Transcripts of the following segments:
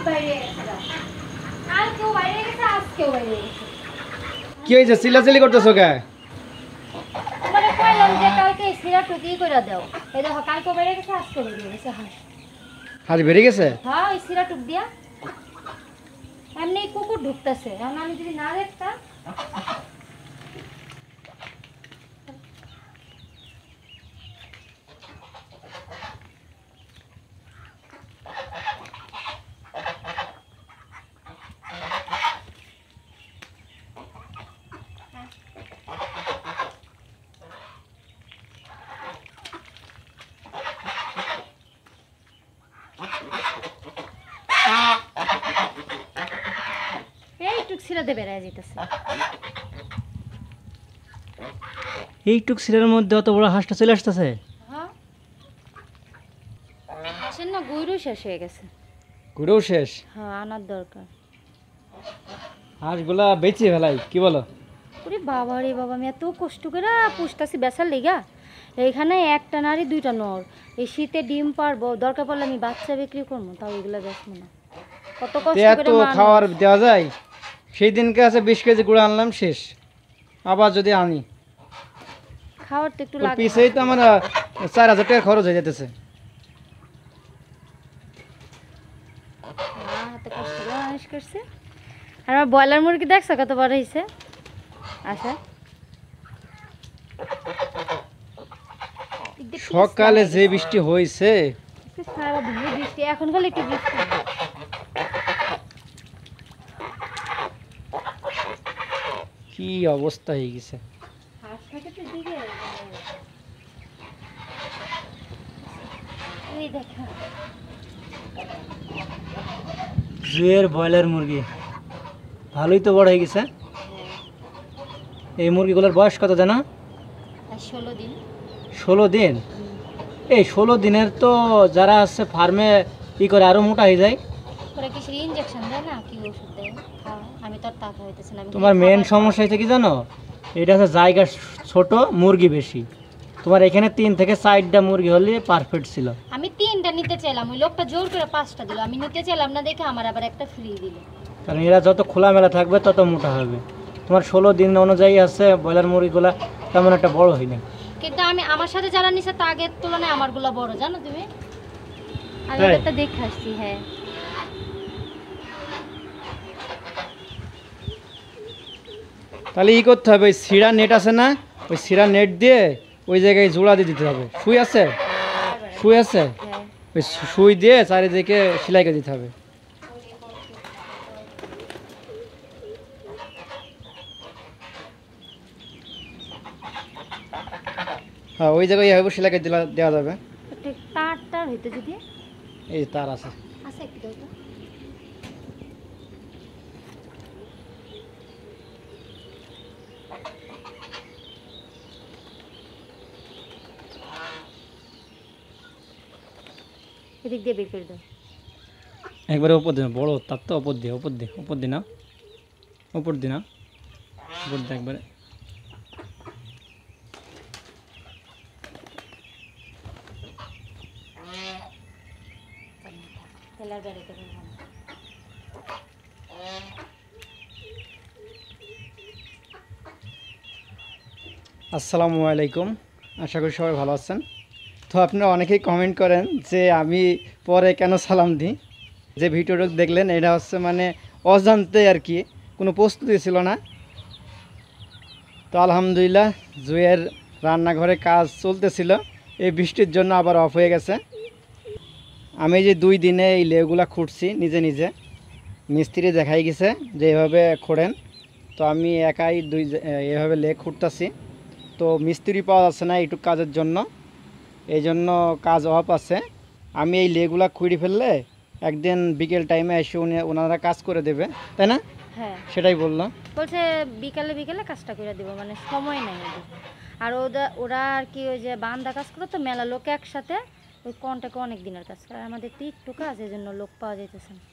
বাইরে গেছে কালকেও বাইরে গেছে আজকেও বাইরে গেছে। কি হয়েছে চিল্লাচিল্লি করতেছো কে? তোমারে কইলাম যে কালকে সিরা টুকি কইরা দাও। এই দেখো কালকেও বাইরে গেছে আজকেও বাইরে গেছে। আজ বেরিয়ে গেছে? হ্যাঁ ওই সিরা টুক দিয়া এমনি কুকুর ঢুকতেছে। এখন আমি যদি না দেখতাম এইটুক সিরাতে বেড়ায় যেতেছে। এইটুক সিলের মধ্যে অত বড় হাঁসটা চলে আসতেছে? হ্যাঁ সে না গুইরু শেষ হয়ে গেছে। ঘুরেও শেষ? হ্যাঁ আনার দরকার। হাঁসগুলা বেঁচে ফেলাই কি বলো? ওরে বাবা রে বাবা, আমি এত কষ্ট করে পুষতাছি বেচার লেগা। এইখানে একটা নারী দুইটা নর। এই শীতে ডিম পারবো, দরকার পড়লে আমি বাচ্চা বিক্রি করবো, তাও এগুলো বেচবো না। কত কষ্ট এত করে খাওয়ার দেওয়া যায়? সেই দিনকে আছে 20 কেজি গুঁড়ো আনলাম শেষ, আবার যদি আনি খাওয়ার তো একটু ওর লাগে। পিছেই তো আমার 4000 টাকা খরচ হয়ে যেতেছে। হাতে কষ্ট করে মানুষ করছে। আর আমার ব্রয়লার মুরগি দেখছো কত বড় হয়েছে? আচ্ছা সকালে যে বৃষ্টি হয়েছে সারা দিন বৃষ্টি, এখন খালি একটু বৃষ্টি। কি অবস্থা হয়ে গেছে। জুয়ের ব্রয়লার মুরগি ভালোই তো বড় হয়ে গেছে। এই মুরগিগুলোর বয়স কত জানো? 16 দিন। 16 দিন? এই 16 দিনের তো যারা আছে ফার্মে ই করে আরো মোটা হয়ে যায়। ওরা কি ইনজেকশন দেয় না কি ওষুধ দেয়? আমি তো আর টাকা হইতেছে না। তোমার মেন সমস্যা হচ্ছে কি জানো? এটা হচ্ছে জায়গা ছোট, মুরগি বেশি। তোমার এখানে 3 থেকে 4টা মুরগি হলে পারফেক্ট ছিল। আমি 3টা নিতে চাইলাম, ওই লোকটা জোর করে 5টা দিল। আমি নিতে চাইলাম না দেখে আমার আবার একটা ফ্রি দিল। কারণ এরা যত খোলামেলা থাকবে তত মোটা হবে। তোমার 16 দিন অনুযায়ী আছে ব্রয়লার মুরগিগুলা তেমন একটা বড় হয় না। কিন্তু আমি আমার সাথে যারা নিছে তাগের তুলনায় আমারগুলো বড়, জানো তুমি? আমি এটা দেখে আসছি। হ্যাঁ তাহলে ই করতে হবে, ওই সিরা নেট আছে না, ওই সিরা নেট দিয়ে ওই জায়গায় জোড়া দিয়ে দিতে হবে। সুই আছে? সুই আছে? ওই সুই দিয়ে চারিদিকে সেলাই করে দিতে হবে। হ্যাঁ ওই জায়গায় এইভাবে সেলাই করে দেওয়া যাবে। তার হইতে যদি এই তার আছে। আছে একটু দাও তো। এদিক দিয়ে বের করে দাও। একবারে উপর দিন, বড় তার তো উপর দিয়ে, উপর দিয়ে, উপর দিন না, উপর দিন না, উপর দিয়ে একবারে। আসসালামু আলাইকুম, আশা করি সবাই ভালো আছেন। তো আপনারা অনেকেই কমেন্ট করেন যে আমি পরে কেন সালাম দিই। যে ভিডিওটা দেখলেন এটা হচ্ছে মানে অজান্তে আর কি, কোনো প্রস্তুতি ছিল না। তো আলহামদুলিল্লাহ জুয়ের রান্নাঘরে কাজ চলতেছিল, এই বৃষ্টির জন্য আবার অফ হয়ে গেছে। আমি যে 2 দিনে এই লেগুলা খুঁড়ছি নিজে নিজে, মিস্ত্রি দেখাই গেছে যে এভাবে খোঁড়েন। তো আমি একাই এভাবে লেগ খুঁড়তেছি। তো মিস্ত্রি পাওয়া যাচ্ছে না এইটুকু কাজের জন্য, এই জন্য কাজ অফ আছে। আমি এই লেগুলা খুঁড়ি ফেললে একদিন বিকেল টাইমে এসে ওনারা কাজ করে দেবে, তাই না? হ্যাঁ সেটাই বললো। বলছে বিকালে বিকালে কাজটা করে দিব, মানে সময় নাই ওদের। আর ওরা আর কি ওই যে বান্দা কাজ করে তো মেলা লোক একসাথে, ওই কন্টাকে অনেক দিনের কাজ করে। আমাদের তো একটু কাজ, এই জন্য লোক পাওয়া যাইতেছে না।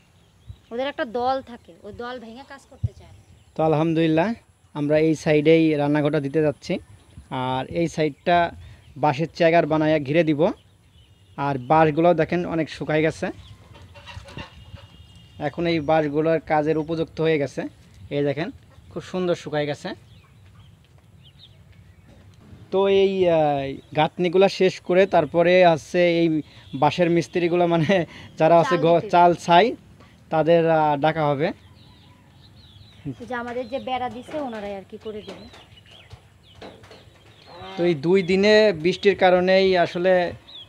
ওদের একটা দল থাকে, ওই দল ভেঙে কাজ করতে চায়। তো আলহামদুলিল্লাহ আমরা এই সাইডেই রান্নাঘরটা দিতে যাচ্ছি। আর এই সাইডটা বাঁশের চেয়ার বানায় ঘিরে দিব। আর বাঁশগুলোও দেখেন অনেক শুকাই গেছে। এখন এই বাঁশগুলোর কাজের উপযুক্ত হয়ে গেছে। এই দেখেন খুব সুন্দর শুকায় গেছে। তো এই গাঁথনিগুলো শেষ করে তারপরে আছে এই বাঁশের মিস্ত্রিগুলো, মানে যারা আছে চাল ছাই, তাদের ডাকা হবে। যে আমাদের যে বেড়া দিছে ওনারাই আর কি করে দেবে। তো এই 2 দিনে বৃষ্টির কারণেই আসলে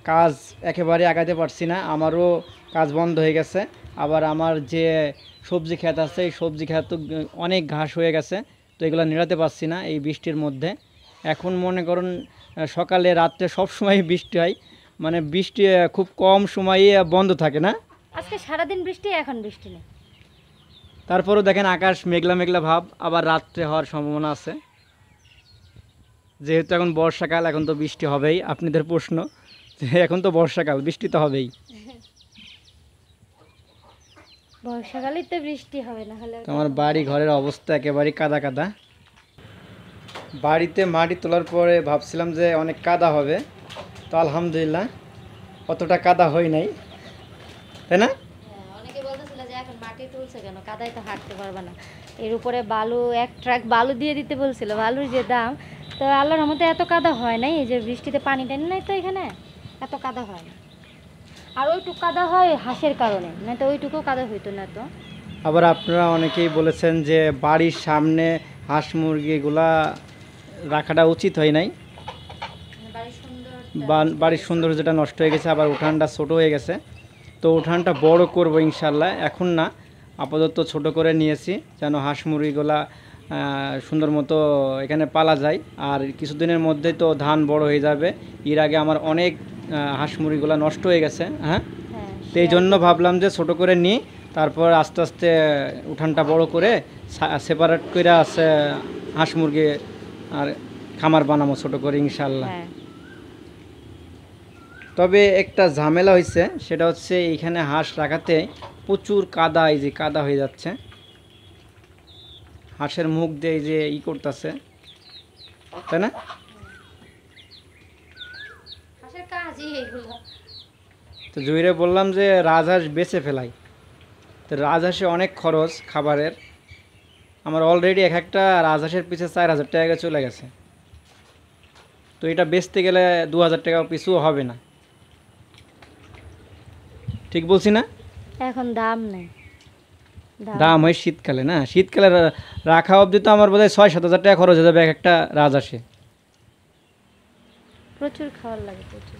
কাজ একেবারে আগাতে পারছি না, আমারও কাজ বন্ধ হয়ে গেছে। আবার আমার যে সবজি ক্ষেত আছে, এই সবজি ক্ষেত তো অনেক ঘাস হয়ে গেছে, তো এগুলো নিড়াতে পারছি না এই বৃষ্টির মধ্যে। এখন মনে করুন সকালে রাত্রে সব সময় বৃষ্টি হয়, মানে বৃষ্টি খুব কম সময়ে বন্ধ থাকে না। আজকে সারাদিন বৃষ্টি, এখন বৃষ্টি নেই। তারপরেও দেখেন আকাশ মেঘলা মেঘলা ভাব, আবার রাত্রে হওয়ার সম্ভাবনা আছে। যেহেতু এখন বর্ষাকাল, এখন তো বৃষ্টি হবেই। আপনাদের প্রশ্ন যে এখন তো বর্ষাকাল, বৃষ্টি তো হবেই। বর্ষাকালে তো বৃষ্টি হবে, না হলে তো আমার বাড়ি ঘরের অবস্থা একেবারে কাদা কাদা। বাড়িতে মাটি তোলার পরে ভাবছিলাম যে অনেক কাদা হবে, তো আলহামদুলিল্লাহ অতটা কাদা হয় নাই, তাই না? অনেকে বলতেছিল যে এখন মাটি তুলছে কেন, কাদায় তো হাঁটতে পারবে না। এর উপরে বালু, 1 ট্রাক বালু দিয়ে দিতে বলছিল, বালুর যে দাম। তো আল্লাহর রহমতে এত কাদা হয় নাই, এই যে বৃষ্টিতে পানি টানি নাই তো এখানে, এত কাদা হয় না। আর ওইটুকু কাদা হয় হাঁসের কারণে, না তো ওইটুকু কাদা হইতো না তো। আবার আপনারা অনেকেই বলেছেন যে বাড়ির সামনে হাঁস মুরগিগুলা রাখাটা উচিত হয় নাই, বাড়ির সৌন্দর্যটা নষ্ট হয়ে গেছে, আবার উঠানটা ছোট হয়ে গেছে। তো উঠানটা বড় করব ইনশাল্লাহ, এখন না, আপাতত ছোট করে নিয়েছি যেন হাঁস মুরগিগুলা সুন্দর মতো এখানে পালা যায়। আর কিছুদিনের মধ্যেই তো ধান বড় হয়ে যাবে। এর আগে আমার অনেক হাঁস মুরগিগুলা নষ্ট হয়ে গেছে, হ্যাঁ। তো এই জন্য ভাবলাম যে ছোট করে নিই, তারপর আস্তে আস্তে উঠানটা বড় করে সেপারেট করে আছে হাঁস মুরগি আর খামার বানাবো ছোট করে ইনশাল্লাহ। তবে একটা ঝামেলা হয়েছে, সেটা হচ্ছে এইখানে হাঁস রাখাতে প্রচুর কাদা, এই যে কাদা হয়ে যাচ্ছে, হাঁসের মুখ দিয়ে যে করতেছে, তাই না? তো জুইরে বললাম যে রাজহাঁস বেচে ফেলাই, তো রাজহাঁসে অনেক খরচ খাবারের। আমার অলরেডি একটা রাজহাঁসের পিছে 4000 টাকা চলে গেছে। তো এটা বেচতে গেলে 2000 টাকা পিছুও হবে না, ঠিক বলছি না? এখন দাম নেই, দাম হয় শীতকালে, না শীতকালে রাখা অবধি তো আমার বোধহয় 6-7 হাজার টাকা খরচ হয়ে যাবে একটা রাজহাঁসে। প্রচুর খাওয়ার লাগে, প্রচুর।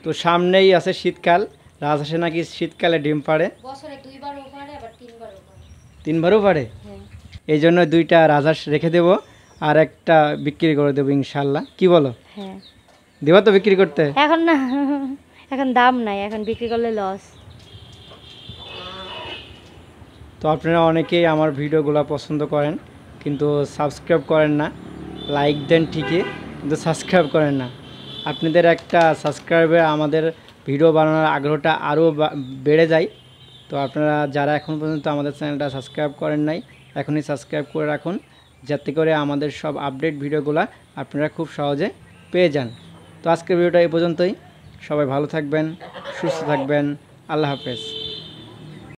তো সামনেই আছে শীতকাল, রাজহাঁসে নাকি শীতকালে ডিম পাড়ে, বছরে 2 বারও পারে, আবার 3 বারও পারে। 3 বারও পারে। এই জন্য 2টা রাজহাঁস রেখে দেবো, আর একটা বিক্রি করে দেবো ইনশাল্লাহ। কি বলো? হ্যাঁ, দেবা তো বিক্রি করতে? এখন না, এখন দাম নাই, এখন বিক্রি করলে লস। তো আপনারা অনেকেই আমার ভিডিওগুলো পছন্দ করেন, কিন্তু সাবস্ক্রাইব করেন না। লাইক দেন ঠিকই, কিন্তু সাবস্ক্রাইব করেন না। আপনাদের একটা সাবস্ক্রাইবে আমাদের ভিডিও বানানোর আগ্রহটা আরও বেড়ে যায়। তো আপনারা যারা এখন পর্যন্ত আমাদের চ্যানেলটা সাবস্ক্রাইব করেন নাই, এখনই সাবস্ক্রাইব করে রাখুন, যাতে করে আমাদের সব আপডেট ভিডিওগুলো আপনারা খুব সহজে পেয়ে যান। তো আজকের ভিডিওটা এই পর্যন্তই। সবাই ভালো থাকবেন, সুস্থ থাকবেন। আল্লাহ হাফেজ।